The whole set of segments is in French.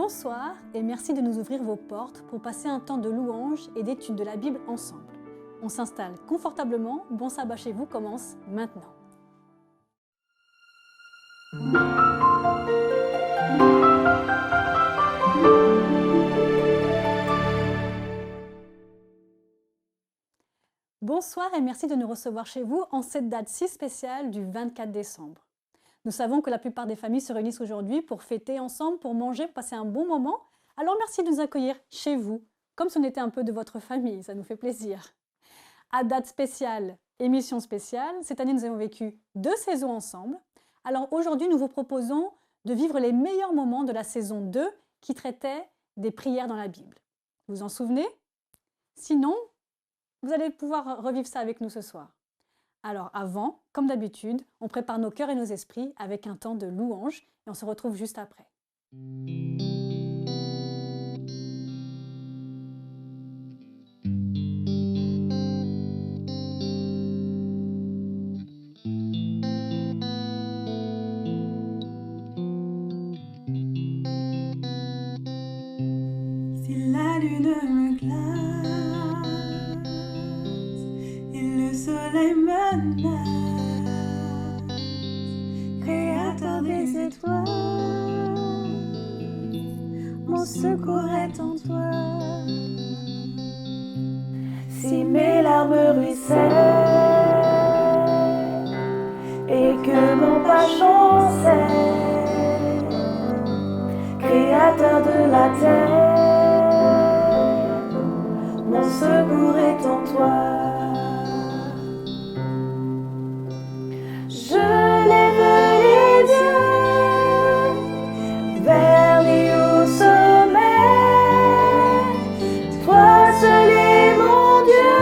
Bonsoir et merci de nous ouvrir vos portes pour passer un temps de louange et d'étude de la Bible ensemble. On s'installe confortablement, Bon Sabbat chez vous commence maintenant. Bonsoir et merci de nous recevoir chez vous en cette date si spéciale du 24 décembre. Nous savons que la plupart des familles se réunissent aujourd'hui pour fêter ensemble, pour manger, pour passer un bon moment. Alors merci de nous accueillir chez vous, comme si on était un peu de votre famille, ça nous fait plaisir. À date spéciale, émission spéciale, cette année nous avons vécu 2 saisons ensemble. Alors aujourd'hui nous vous proposons de vivre les meilleurs moments de la saison 2 qui traitait des prières dans la Bible. Vous vous en souvenez? Sinon, vous allez pouvoir revivre ça avec nous ce soir. Alors avant, comme d'habitude, on prépare nos cœurs et nos esprits avec un temps de louange et on se retrouve juste après. Si la lune me glace et le soleil menace, créateur des étoiles, mon secours est en toi. Si mes larmes ruissellent et que mon pas chancelle, créateur de la terre, mon secours est en toi. Je lève les yeux vers les hauts sommets. Toi seul est mon Dieu,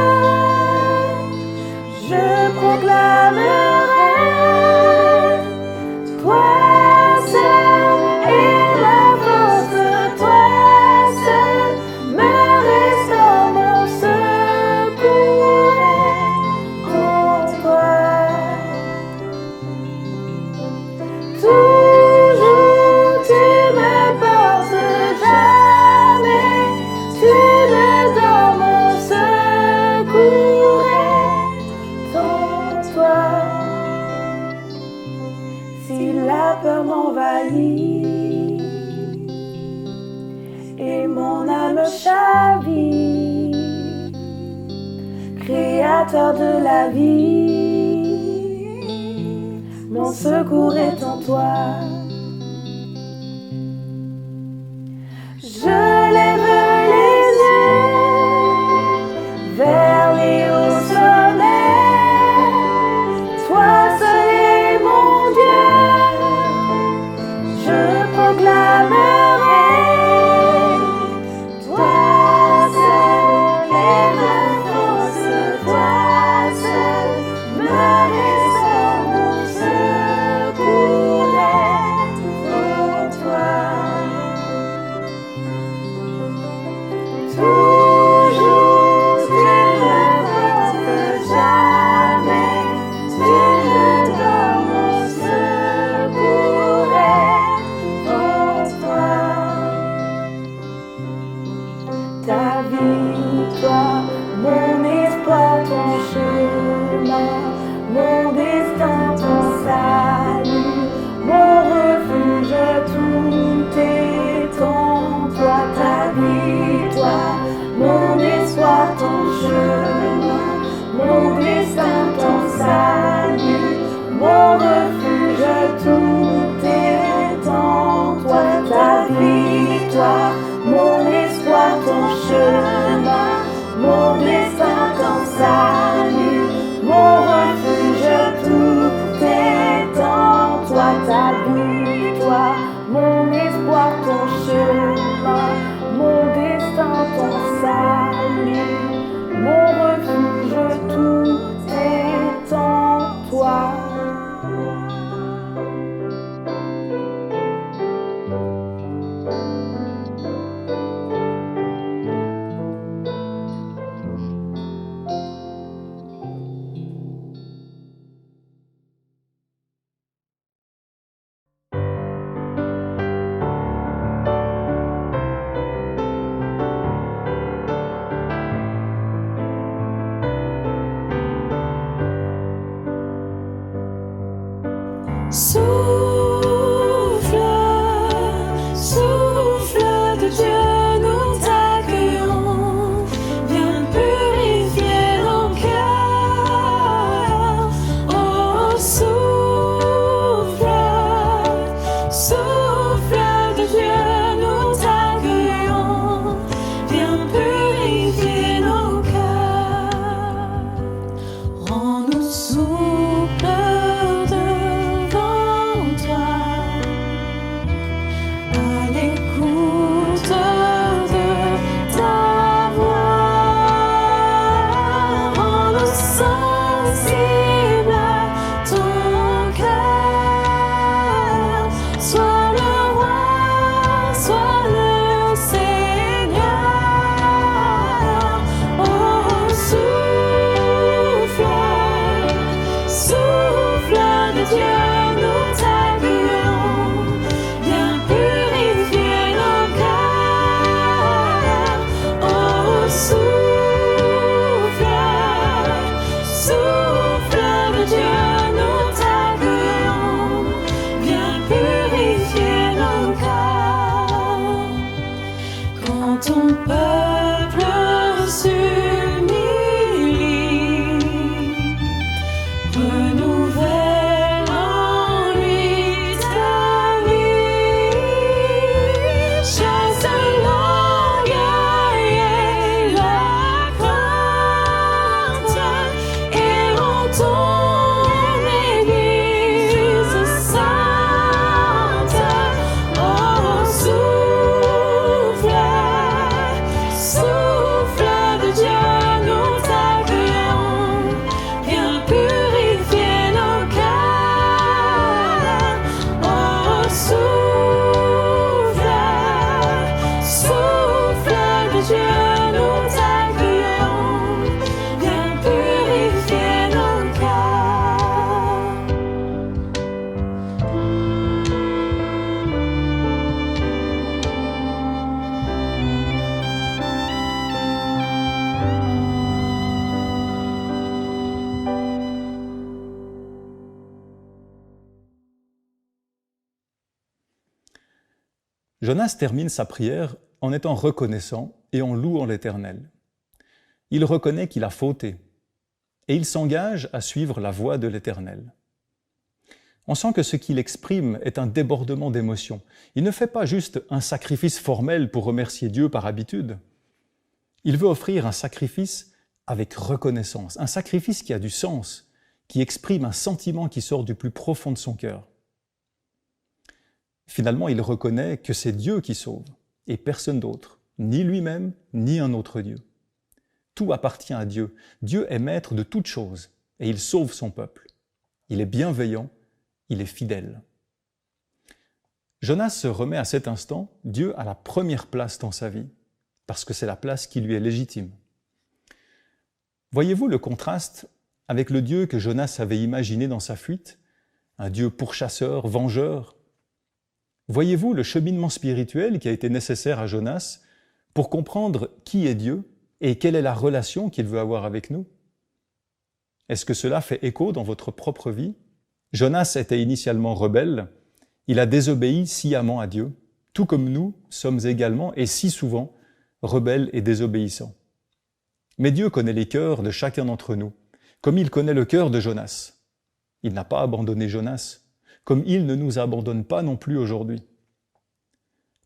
je proclamerai. Toi seul est ma force, toi seul me restaure, mon secours est en toi. Toujours tu me portes, jamais tu ne dors, mon secours est en toi. Si la peur m'envahit et mon âme chavire, créateur de la vie, mon secours est en toi. Je lève les yeux vers les hauts sommets. Toi seul est mon Dieu, je proclamerai. Toi seul est ma force, toi seul me restaure, mon secours est en toi. Toujours tu me Jonas termine sa prière en étant reconnaissant et en louant l'Éternel. Il reconnaît qu'il a fauté et il s'engage à suivre la voie de l'Éternel. On sent que ce qu'il exprime est un débordement d'émotions. Il ne fait pas juste un sacrifice formel pour remercier Dieu par habitude. Il veut offrir un sacrifice avec reconnaissance, un sacrifice qui a du sens, qui exprime un sentiment qui sort du plus profond de son cœur. Finalement, il reconnaît que c'est Dieu qui sauve, et personne d'autre, ni lui-même, ni un autre Dieu. Tout appartient à Dieu. Dieu est maître de toutes choses, et il sauve son peuple. Il est bienveillant, il est fidèle. Jonas se remet à cet instant Dieu à la première place dans sa vie, parce que c'est la place qui lui est légitime. Voyez-vous le contraste avec le Dieu que Jonas avait imaginé dans sa fuite, un Dieu pourchasseur, vengeur? Voyez-vous le cheminement spirituel qui a été nécessaire à Jonas pour comprendre qui est Dieu et quelle est la relation qu'il veut avoir avec nous? Est-ce que cela fait écho dans votre propre vie? Jonas était initialement rebelle, il a désobéi sciemment à Dieu, tout comme nous sommes également et si souvent rebelles et désobéissants. Mais Dieu connaît les cœurs de chacun d'entre nous, comme il connaît le cœur de Jonas. Il n'a pas abandonné Jonas, comme il ne nous abandonne pas non plus aujourd'hui.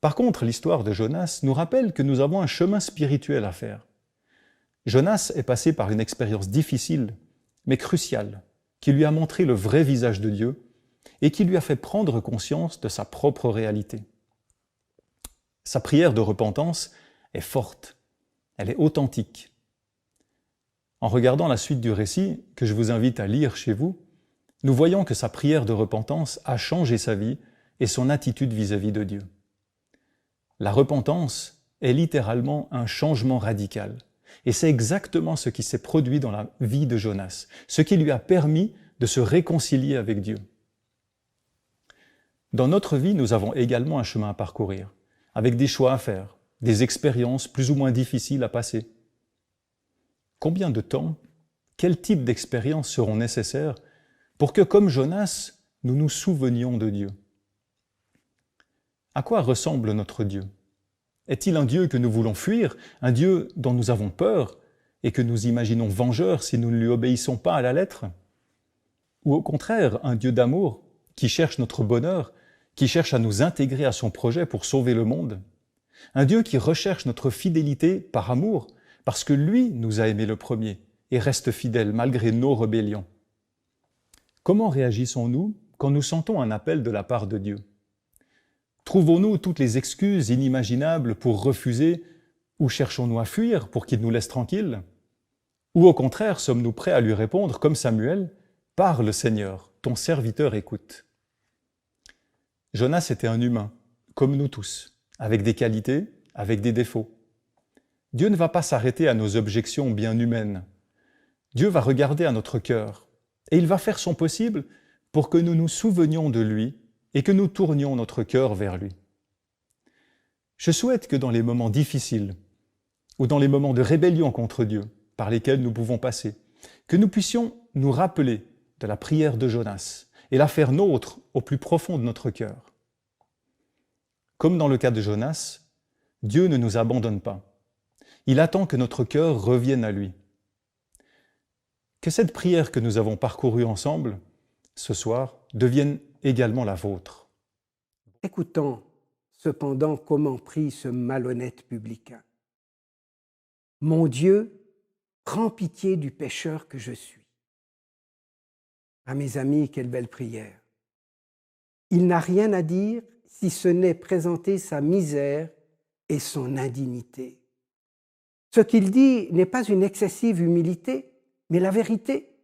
Par contre, l'histoire de Jonas nous rappelle que nous avons un chemin spirituel à faire. Jonas est passé par une expérience difficile, mais cruciale, qui lui a montré le vrai visage de Dieu et qui lui a fait prendre conscience de sa propre réalité. Sa prière de repentance est forte, elle est authentique. En regardant la suite du récit, que je vous invite à lire chez vous, nous voyons que sa prière de repentance a changé sa vie et son attitude vis-à-vis de Dieu. La repentance est littéralement un changement radical. Et c'est exactement ce qui s'est produit dans la vie de Jonas, ce qui lui a permis de se réconcilier avec Dieu. Dans notre vie, nous avons également un chemin à parcourir, avec des choix à faire, des expériences plus ou moins difficiles à passer. Combien de temps, quel type d'expériences seront nécessaires pour que, comme Jonas, nous nous souvenions de Dieu. À quoi ressemble notre Dieu? Est-il un Dieu que nous voulons fuir, un Dieu dont nous avons peur et que nous imaginons vengeur si nous ne lui obéissons pas à la lettre? Ou au contraire, un Dieu d'amour qui cherche notre bonheur, qui cherche à nous intégrer à son projet pour sauver le monde? Un Dieu qui recherche notre fidélité par amour, parce que lui nous a aimés le premier et reste fidèle malgré nos rébellions. Comment réagissons-nous quand nous sentons un appel de la part de Dieu? Trouvons-nous toutes les excuses inimaginables pour refuser ou cherchons-nous à fuir pour qu'il nous laisse tranquilles? Ou au contraire, sommes-nous prêts à lui répondre comme Samuel, « Parle Seigneur, ton serviteur écoute ». Jonas était un humain, comme nous tous, avec des qualités, avec des défauts. Dieu ne va pas s'arrêter à nos objections bien humaines. Dieu va regarder à notre cœur et il va faire son possible pour que nous nous souvenions de lui et que nous tournions notre cœur vers lui. Je souhaite que dans les moments difficiles ou dans les moments de rébellion contre Dieu par lesquels nous pouvons passer, que nous puissions nous rappeler de la prière de Jonas et la faire nôtre au plus profond de notre cœur. Comme dans le cas de Jonas, Dieu ne nous abandonne pas. Il attend que notre cœur revienne à lui. Que cette prière que nous avons parcourue ensemble, ce soir, devienne également la vôtre. Écoutons cependant comment prie ce malhonnête publicain. « Mon Dieu, prends pitié du pécheur que je suis. » Ah mes amis, quelle belle prière. Il n'a rien à dire si ce n'est présenter sa misère et son indignité. Ce qu'il dit n'est pas une excessive humilité, mais la vérité.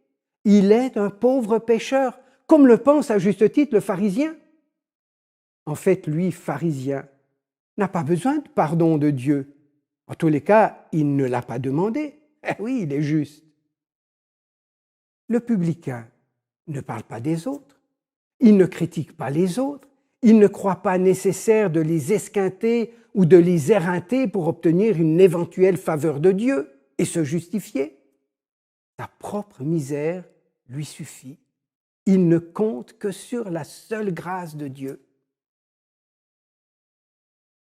Il est un pauvre pécheur, comme le pense à juste titre le pharisien. En fait, lui, pharisien, n'a pas besoin de pardon de Dieu. En tous les cas, il ne l'a pas demandé. Eh oui, il est juste. Le publicain ne parle pas des autres, il ne critique pas les autres, il ne croit pas nécessaire de les esquinter ou de les éreinter pour obtenir une éventuelle faveur de Dieu et se justifier. Sa propre misère lui suffit. Il ne compte que sur la seule grâce de Dieu.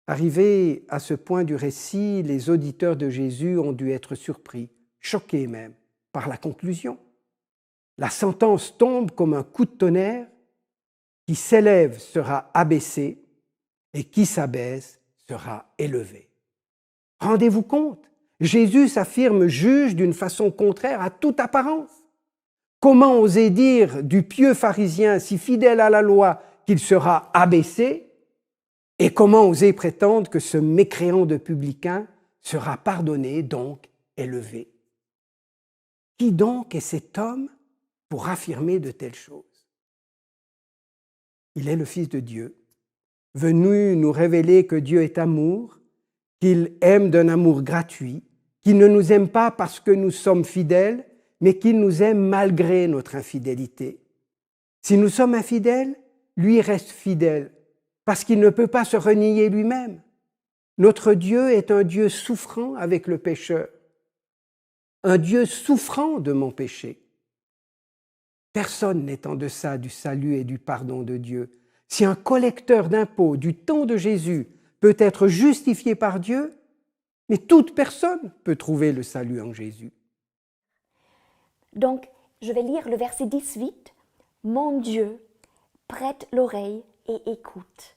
Arrivés à ce point du récit, les auditeurs de Jésus ont dû être surpris, choqués même, par la conclusion. La sentence tombe comme un coup de tonnerre. Qui s'élève sera abaissé et qui s'abaisse sera élevé. Rendez-vous compte, Jésus s'affirme juge d'une façon contraire à toute apparence. Comment oser dire du pieux pharisien si fidèle à la loi qu'il sera abaissé? Et comment oser prétendre que ce mécréant de publicain sera pardonné, donc élevé? Qui donc est cet homme pour affirmer de telles choses? Il est le Fils de Dieu, venu nous révéler que Dieu est amour, qu'il aime d'un amour gratuit, qu'il ne nous aime pas parce que nous sommes fidèles, mais qu'il nous aime malgré notre infidélité. Si nous sommes infidèles, lui reste fidèle, parce qu'il ne peut pas se renier lui-même. Notre Dieu est un Dieu souffrant avec le pécheur, un Dieu souffrant de mon péché. Personne n'est en deçà du salut et du pardon de Dieu. Si un collecteur d'impôts du temps de Jésus peut être justifié par Dieu, mais toute personne peut trouver le salut en Jésus. Donc, je vais lire le verset 18. « Mon Dieu, prête l'oreille et écoute.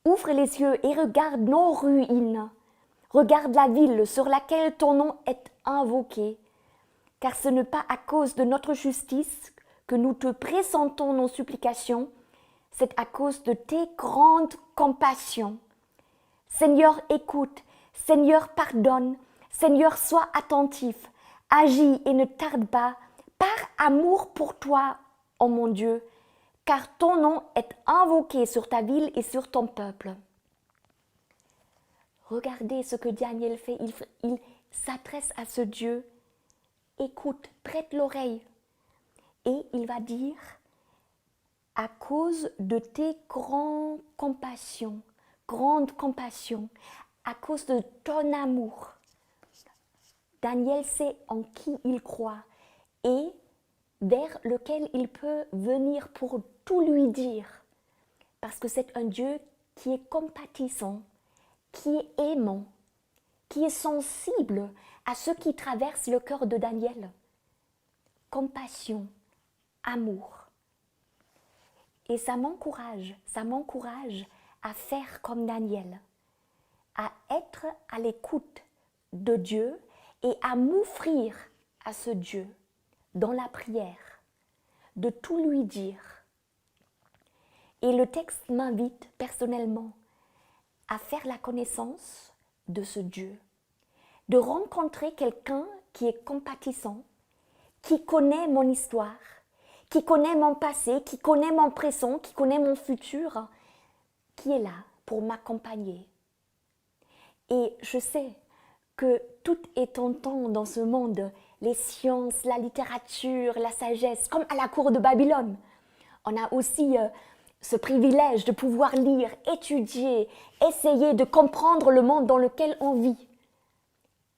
Ouvre les yeux et regarde nos ruines. Regarde la ville sur laquelle ton nom est invoqué. Car ce n'est pas à cause de notre justice que nous te présentons nos supplications, c'est à cause de tes grandes compassions. Seigneur, écoute, Seigneur, pardonne, Seigneur, sois attentif, agis et ne tarde pas, par amour pour toi, ô mon Dieu, car ton nom est invoqué sur ta ville et sur ton peuple. » Regardez ce que Daniel fait, il s'adresse à ce Dieu. Écoute, prête l'oreille. Et il va dire, à cause de tes grandes compassions, à cause de ton amour. Daniel sait en qui il croit et vers lequel il peut venir pour tout lui dire. Parce que c'est un Dieu qui est compatissant, qui est aimant, qui est sensible à ce qui traverse le cœur de Daniel. Compassion, amour. Et ça m'encourage à faire comme Daniel, à être à l'écoute de Dieu et à m'offrir à ce Dieu dans la prière, de tout lui dire. Et le texte m'invite personnellement à faire la connaissance de ce Dieu, de rencontrer quelqu'un qui est compatissant, qui connaît mon histoire, qui connaît mon passé, qui connaît mon présent, qui connaît mon futur, qui est là pour m'accompagner. Et je sais que tout est tentant dans ce monde, les sciences, la littérature, la sagesse, comme à la cour de Babylone. On a aussi ce privilège de pouvoir lire, étudier, essayer de comprendre le monde dans lequel on vit.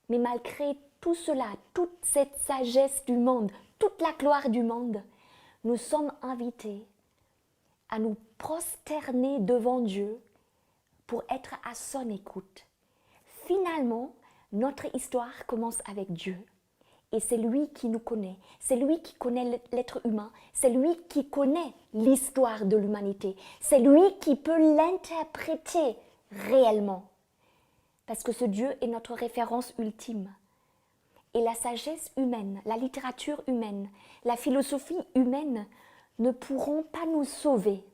Mais malgré tout cela, toute cette sagesse du monde, toute la gloire du monde, nous sommes invités à nous prosterner devant Dieu pour être à son écoute. Finalement, notre histoire commence avec Dieu. Et c'est lui qui nous connaît, c'est lui qui connaît l'être humain, c'est lui qui connaît l'histoire de l'humanité, c'est lui qui peut l'interpréter réellement. Parce que ce Dieu est notre référence ultime. Et la sagesse humaine, la littérature humaine, la philosophie humaine ne pourront pas nous sauver.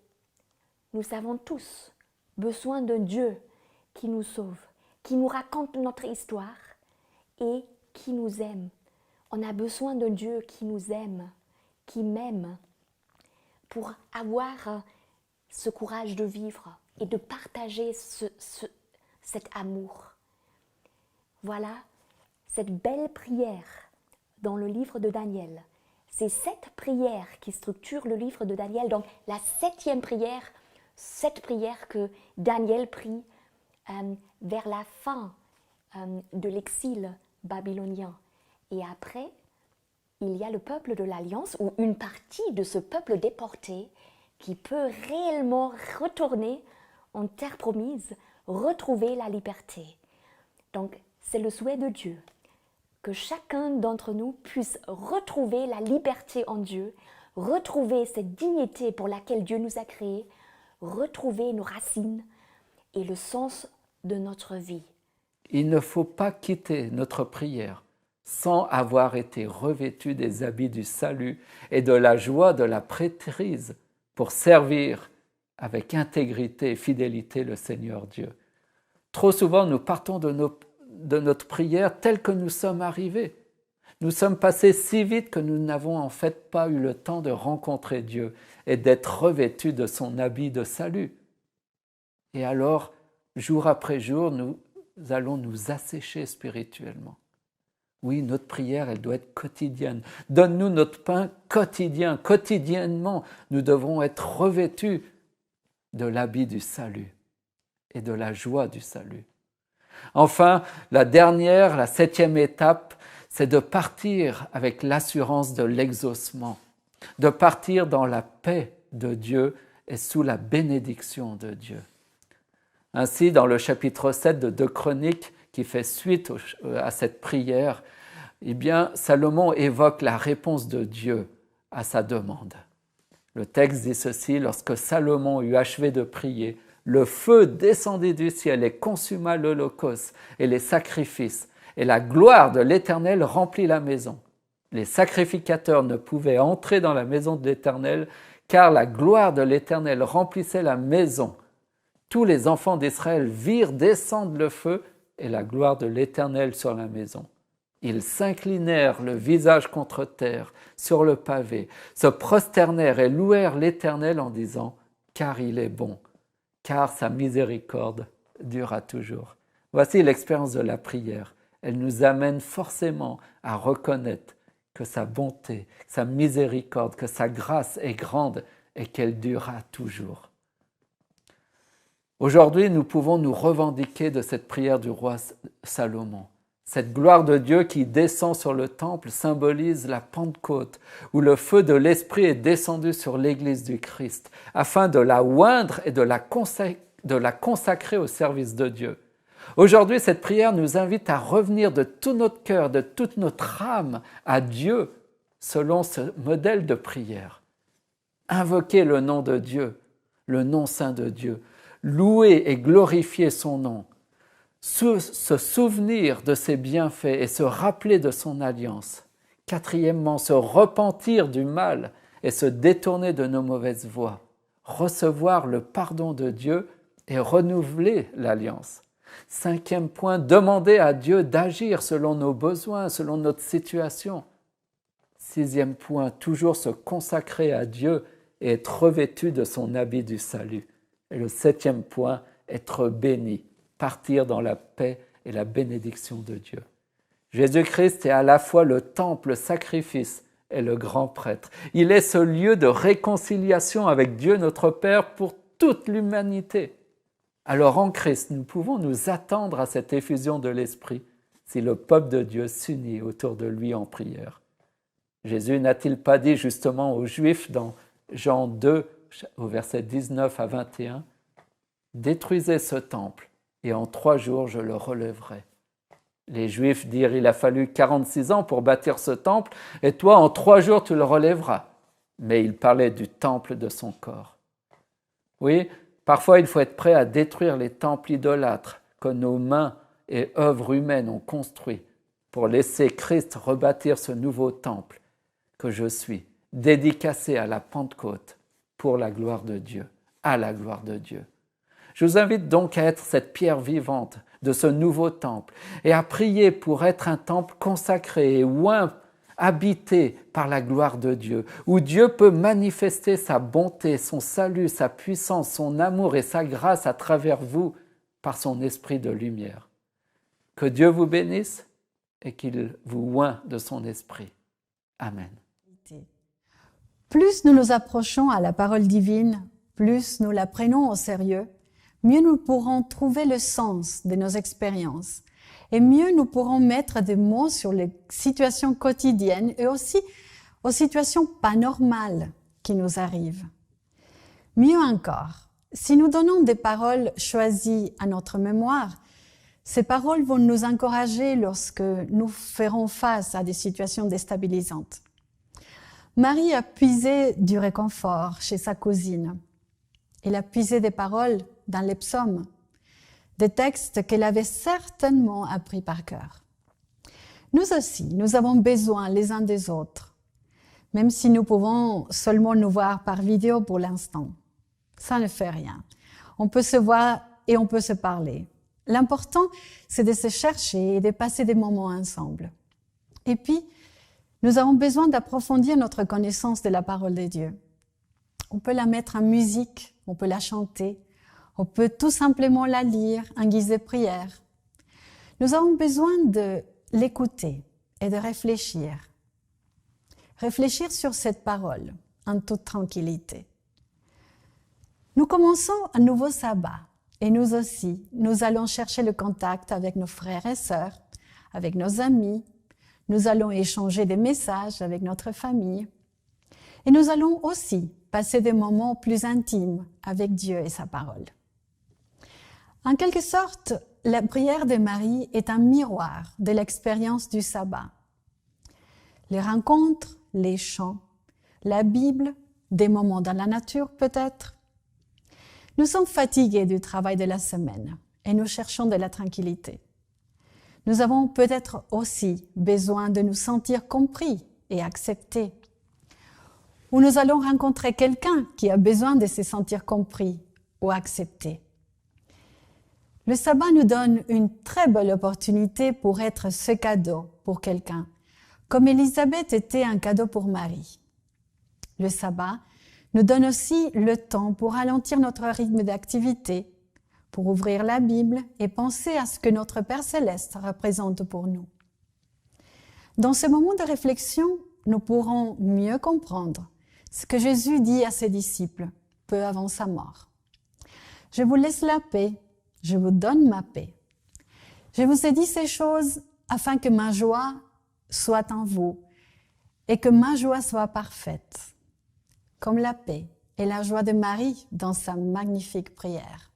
Nous avons tous besoin d'un Dieu qui nous sauve, qui nous raconte notre histoire et qui nous aime. On a besoin d'un Dieu qui nous aime, qui m'aime, pour avoir ce courage de vivre et de partager cet amour. Voilà cette belle prière dans le livre de Daniel. C'est cette prière qui structure le livre de Daniel. Donc la 7e prière, cette prière que Daniel prie vers la fin de l'exil babylonien. Et après, il y a le peuple de l'Alliance, ou une partie de ce peuple déporté, qui peut réellement retourner en terre promise, retrouver la liberté. Donc, c'est le souhait de Dieu, que chacun d'entre nous puisse retrouver la liberté en Dieu, retrouver cette dignité pour laquelle Dieu nous a créés, retrouver nos racines et le sens de notre vie. Il ne faut pas quitter notre prière sans avoir été revêtu des habits du salut et de la joie de la prêtrise pour servir avec intégrité et fidélité le Seigneur Dieu. Trop souvent, nous partons de notre prière telle que nous sommes arrivés. Nous sommes passés si vite que nous n'avons en fait pas eu le temps de rencontrer Dieu et d'être revêtus de son habit de salut. Et alors, jour après jour, nous allons nous assécher spirituellement. Oui, notre prière, elle doit être quotidienne. Donne-nous notre pain quotidien. Quotidiennement, nous devons être revêtus de l'habit du salut et de la joie du salut. Enfin, la 7e étape, c'est de partir avec l'assurance de l'exaucement, de partir dans la paix de Dieu et sous la bénédiction de Dieu. Ainsi, dans le chapitre 7 de 2 Chroniques, qui fait suite à cette prière, eh bien, Salomon évoque la réponse de Dieu à sa demande. Le texte dit ceci: lorsque Salomon eut achevé de prier, le feu descendit du ciel et consuma l'holocauste et les sacrifices, et la gloire de l'Éternel remplit la maison. Les sacrificateurs ne pouvaient entrer dans la maison de l'Éternel, car la gloire de l'Éternel remplissait la maison. Tous les enfants d'Israël virent descendre le feu et la gloire de l'Éternel sur la maison. Ils s'inclinèrent le visage contre terre, sur le pavé, se prosternèrent et louèrent l'Éternel en disant « Car il est bon, car sa miséricorde durera toujours. » Voici l'expérience de la prière. Elle nous amène forcément à reconnaître que sa bonté, sa miséricorde, que sa grâce est grande et qu'elle durera toujours. Aujourd'hui, nous pouvons nous revendiquer de cette prière du roi Salomon. Cette gloire de Dieu qui descend sur le temple symbolise la Pentecôte, où le feu de l'Esprit est descendu sur l'Église du Christ, afin de la oindre et de la consacrer au service de Dieu. Aujourd'hui, cette prière nous invite à revenir de tout notre cœur, de toute notre âme à Dieu, selon ce modèle de prière. Invoquer le nom de Dieu, le nom saint de Dieu, louer et glorifier son nom, se souvenir de ses bienfaits et se rappeler de son alliance. Quatrièmement, se repentir du mal et se détourner de nos mauvaises voies, recevoir le pardon de Dieu et renouveler l'alliance. Cinquième point, demander à Dieu d'agir selon nos besoins, selon notre situation. Sixième point, toujours se consacrer à Dieu et être revêtu de son habit du salut. Et le septième point, être béni, partir dans la paix et la bénédiction de Dieu. Jésus-Christ est à la fois le temple, le sacrifice et le grand prêtre. Il est ce lieu de réconciliation avec Dieu notre Père pour toute l'humanité. Alors en Christ, nous pouvons nous attendre à cette effusion de l'Esprit si le peuple de Dieu s'unit autour de lui en prière. Jésus n'a-t-il pas dit justement aux Juifs dans Jean 2, au verset 19 à 21, « Détruisez ce temple, et en 3 jours je le relèverai. » Les Juifs dirent « Il a fallu 46 ans pour bâtir ce temple, et toi en 3 jours tu le relèveras. » Mais il parlait du temple de son corps. Oui, parfois il faut être prêt à détruire les temples idolâtres que nos mains et œuvres humaines ont construits pour laisser Christ rebâtir ce nouveau temple que je suis, dédicacé à la Pentecôte pour la gloire de Dieu, à la gloire de Dieu. Je vous invite donc à être cette pierre vivante de ce nouveau temple et à prier pour être un temple consacré et oint, habité par la gloire de Dieu, où Dieu peut manifester sa bonté, son salut, sa puissance, son amour et sa grâce à travers vous par son esprit de lumière. Que Dieu vous bénisse et qu'il vous oint de son esprit. Amen. Plus nous nous approchons à la parole divine, plus nous la prenons au sérieux, mieux nous pourrons trouver le sens de nos expériences et mieux nous pourrons mettre des mots sur les situations quotidiennes et aussi aux situations pas normales qui nous arrivent. Mieux encore, si nous donnons des paroles choisies à notre mémoire, ces paroles vont nous encourager lorsque nous ferons face à des situations déstabilisantes. Marie a puisé du réconfort chez sa cousine. Elle a puisé des paroles dans les psaumes, des textes qu'elle avait certainement appris par cœur. Nous aussi, nous avons besoin les uns des autres, même si nous pouvons seulement nous voir par vidéo pour l'instant. Ça ne fait rien. On peut se voir et on peut se parler. L'important, c'est de se chercher et de passer des moments ensemble. Et puis, nous avons besoin d'approfondir notre connaissance de la parole de Dieu. On peut la mettre en musique, on peut la chanter, on peut tout simplement la lire en guise de prière. Nous avons besoin de l'écouter et de réfléchir. Réfléchir sur cette parole en toute tranquillité. Nous commençons un nouveau sabbat et nous aussi, nous allons chercher le contact avec nos frères et sœurs, avec nos amis. Nous allons échanger des messages avec notre famille. Et nous allons aussi passer des moments plus intimes avec Dieu et sa parole. En quelque sorte, la prière de Marie est un miroir de l'expérience du sabbat. Les rencontres, les chants, la Bible, des moments dans la nature peut-être. Nous sommes fatigués du travail de la semaine et nous cherchons de la tranquillité. Nous avons peut-être aussi besoin de nous sentir compris et acceptés. Ou nous allons rencontrer quelqu'un qui a besoin de se sentir compris ou accepté. Le sabbat nous donne une très belle opportunité pour être ce cadeau pour quelqu'un, comme Élisabeth était un cadeau pour Marie. Le sabbat nous donne aussi le temps pour ralentir notre rythme d'activité, pour ouvrir la Bible et penser à ce que notre Père Céleste représente pour nous. Dans ce moment de réflexion, nous pourrons mieux comprendre ce que Jésus dit à ses disciples peu avant sa mort. Je vous laisse la paix, je vous donne ma paix. Je vous ai dit ces choses afin que ma joie soit en vous et que ma joie soit parfaite, comme la paix et la joie de Marie dans sa magnifique prière.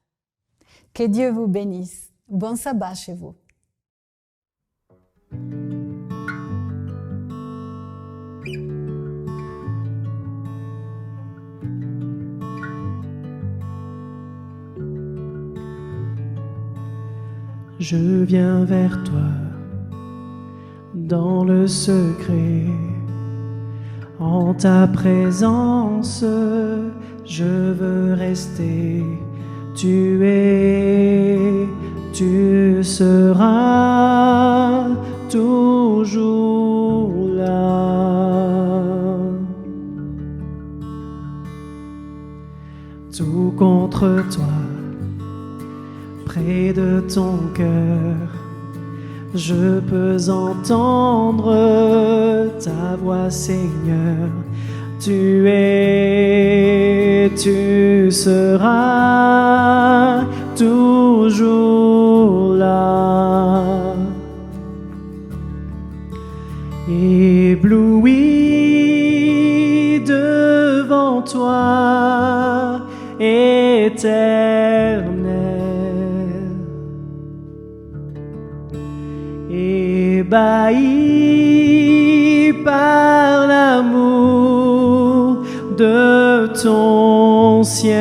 Que Dieu vous bénisse. Bon sabbat chez vous. Je viens vers toi dans le secret, en ta présence, je veux rester. Tu es, tu seras toujours là. Tout contre toi, près de ton cœur, je peux entendre ta voix, Seigneur. Tu es, tu seras toujours là. Ébloui devant toi, Éternel, ébahi par l'amour de ton ciel.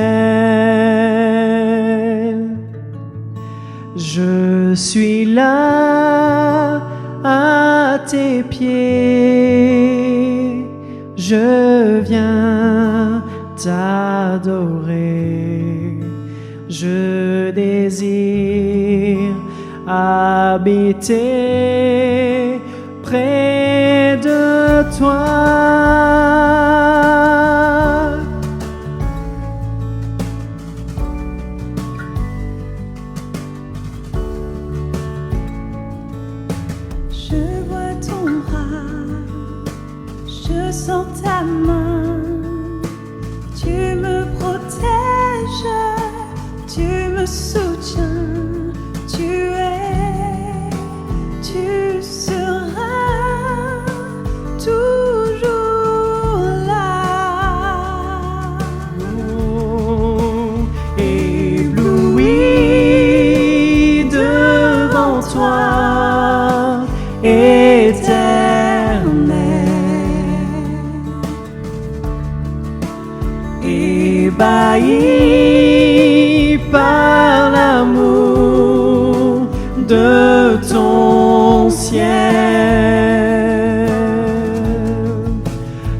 Je suis là à tes pieds, je viens t'adorer. Je désire habiter près de toi. Je vois ton bras, je sens ta main, tu me protèges, tu me soutiens, tu seras toujours là. Ébloui devant toi, Éternel, ébahi par l'amour de ton ciel.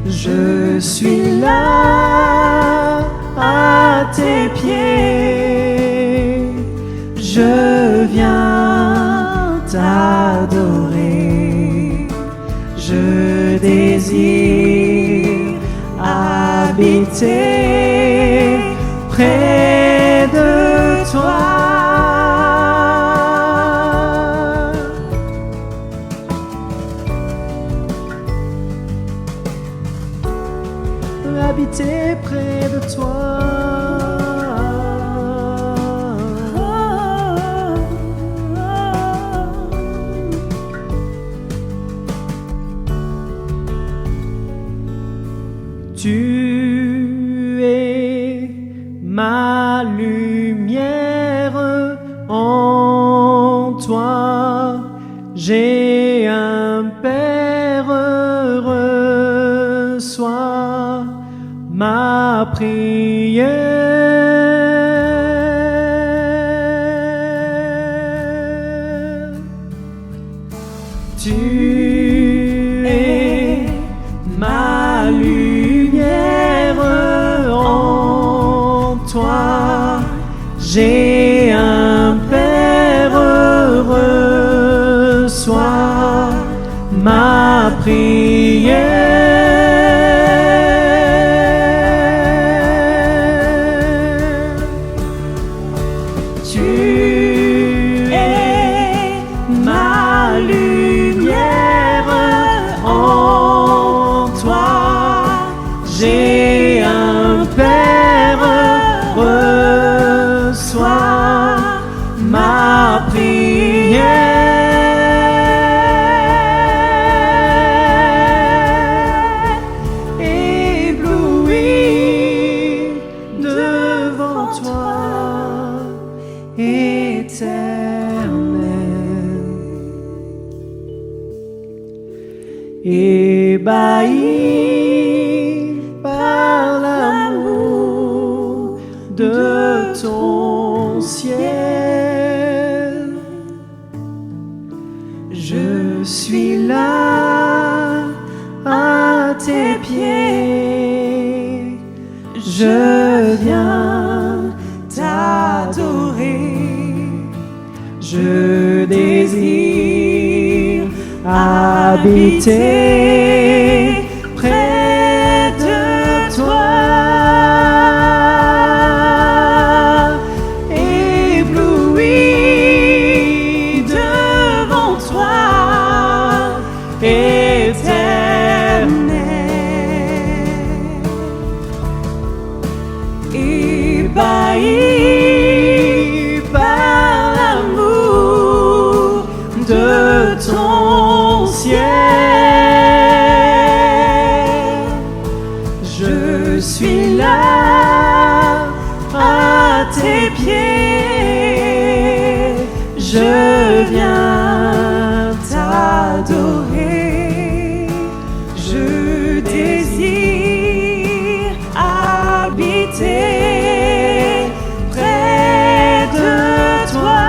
Je suis là à tes pieds, je viens t'adorer. Je désire habiter près de toi. Habiter près de toi. Tu es ma lumière, en toi j'ai un Père, reçois ma prière. Tu es ma lumière, en toi j'ai un Père, reçois ma prière. Tu es ma lumière, en toi j'ai un Père, reçois ma prière. ébahi par l'amour de ton ciel. Je suis là à tes pieds, je viens t'adorer. Je désire habiter près de toi, ébloui devant toi, éternel, ébahi de ton ciel. Je suis là à tes pieds, je viens t'adorer. Je désire habiter près de toi.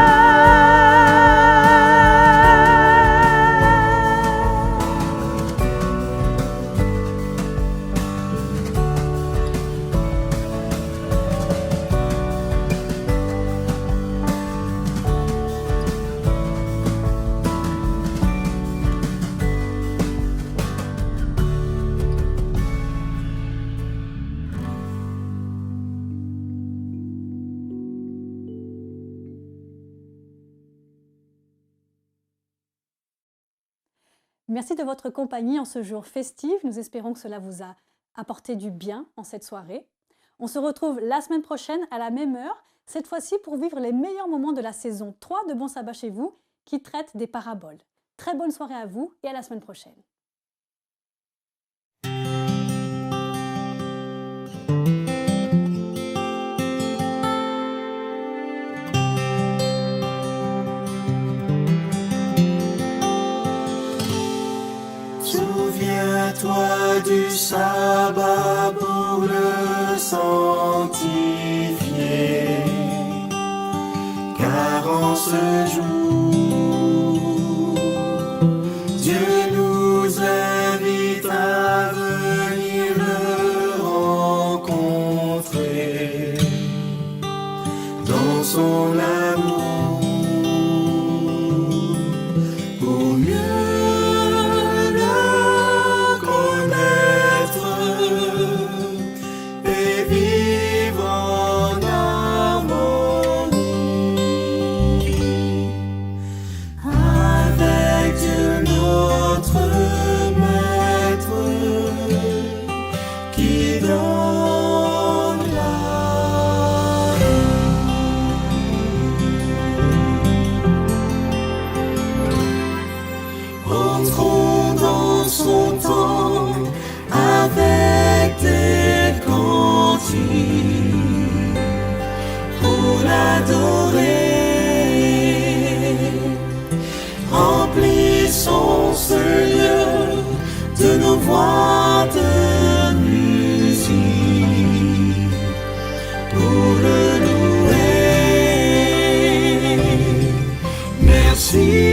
Merci de votre compagnie en ce jour festif. Nous espérons que cela vous a apporté du bien en cette soirée. On se retrouve la semaine prochaine à la même heure, cette fois-ci pour vivre les meilleurs moments de la saison 3 de Bon Sabbat chez vous, qui traite des paraboles. Très bonne soirée à vous et à la semaine prochaine. Souviens-toi du sabbat pour le sanctifier, car en ce jour, Dieu nous invite à venir le rencontrer dans son amour pour mieux pour l'adorer. Remplissons ce lieu de nos voix de musique pour le louer. Merci.